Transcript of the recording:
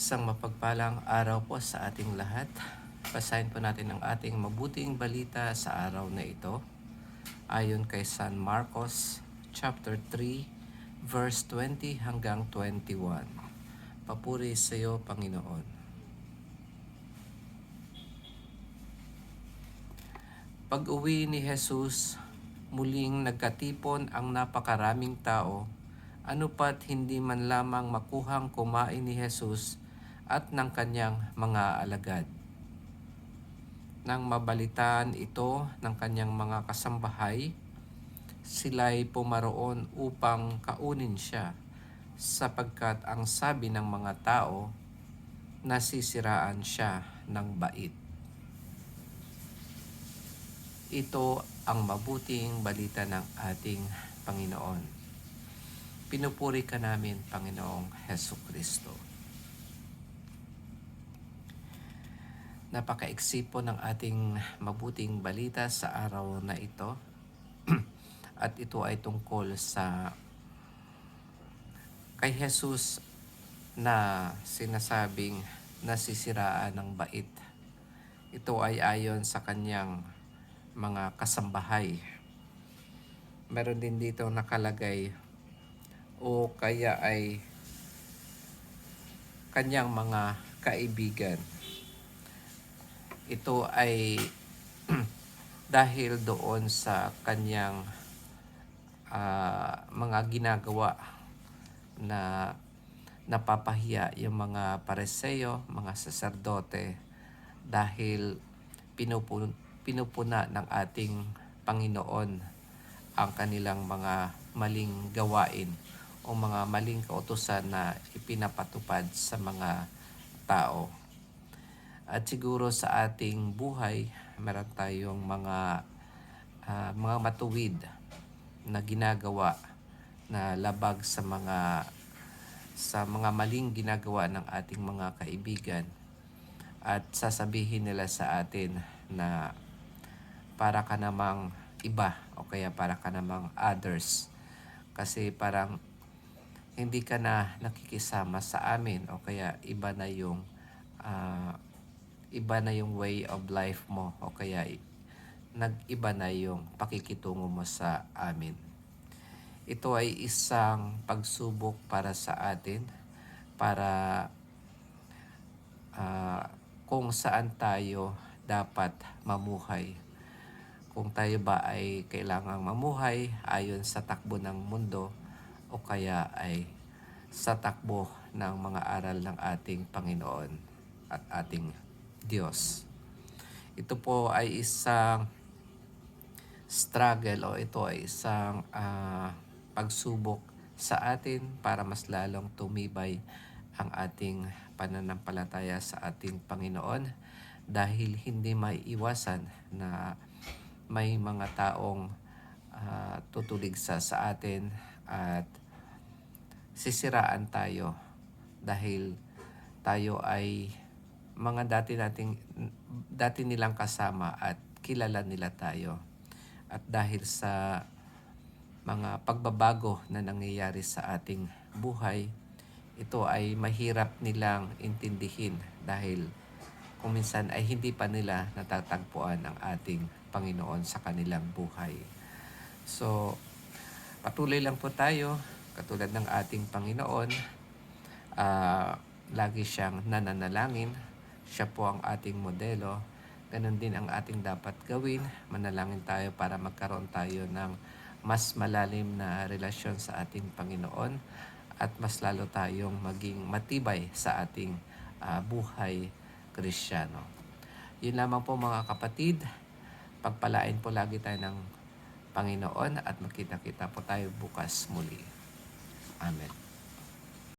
Isang mapagpalang araw po sa ating lahat. Basahin po natin ang ating mabuting balita sa araw na ito. Ayon kay San Marcos, chapter 3, verse 20 hanggang 21. Papuri sa iyo, Panginoon. Pag-uwi ni Jesus, muling nagkatipon ang napakaraming tao. Ano pat hindi man lamang makuhang kumain ni Jesus at ng kanyang mga alagad. Nang mabalitaan ito ng kanyang mga kasambahay, sila'y pumaroon upang kaunin siya, sapagkat ang sabi ng mga tao, nasisiraan siya ng bait. Ito ang mabuting balita ng ating Panginoon. Pinupuri ka namin, Panginoong Hesukristo. Napakaiksi po ng ating mabuting balita sa araw na ito. At ito ay tungkol sa kay Jesus na sinasabing nasisiraan ng bait. Ito ay ayon sa kanyang mga kasambahay. Meron din dito nakalagay o kaya ay kanyang mga kaibigan. Ito ay dahil doon sa kanyang mga ginagawa na napapahiya yung mga pariseo, mga saserdote, dahil pinupuna ng ating Panginoon ang kanilang mga maling gawain o mga maling kautusan na ipinapatupad sa mga tao. At siguro sa ating buhay, meron tayong mga matuwid na ginagawa na labag sa mga maling ginagawa ng ating mga kaibigan. At sasabihin nila sa atin na para ka namang iba o kaya para ka namang others. Kasi parang hindi ka na nakikisama sa amin o kaya iba na yung way of life mo o kaya nag-iba na yung pakikitungo mo sa amin. Ito ay isang pagsubok para sa atin para kung saan tayo dapat mamuhay. Kung tayo ba ay kailangang mamuhay ayon sa takbo ng mundo o kaya ay sa takbo ng mga aral ng ating Panginoon at ating Diyos. Ito po ay isang struggle o ito ay isang pagsubok sa atin para mas lalong tumibay ang ating pananampalataya sa ating Panginoon, dahil hindi maiiwasan na may mga taong tutuligsa sa atin at sisiraan tayo dahil tayo ay mga dati nilang kasama at kilala nila tayo. At dahil sa mga pagbabago na nangyayari sa ating buhay, ito ay mahirap nilang intindihin dahil kung minsan ay hindi pa nila natatagpuan ang ating Panginoon sa kanilang buhay. So, patuloy lang po tayo, katulad ng ating Panginoon, lagi siyang nananalangin. Siya po ang ating modelo. Ganon din ang ating dapat gawin. Manalangin tayo para magkaroon tayo ng mas malalim na relasyon sa ating Panginoon at mas lalo tayong maging matibay sa ating buhay Kristiyano. Yun lamang po mga kapatid. Pagpalain po lagi tayo ng Panginoon at makita-kita po tayo bukas muli. Amen.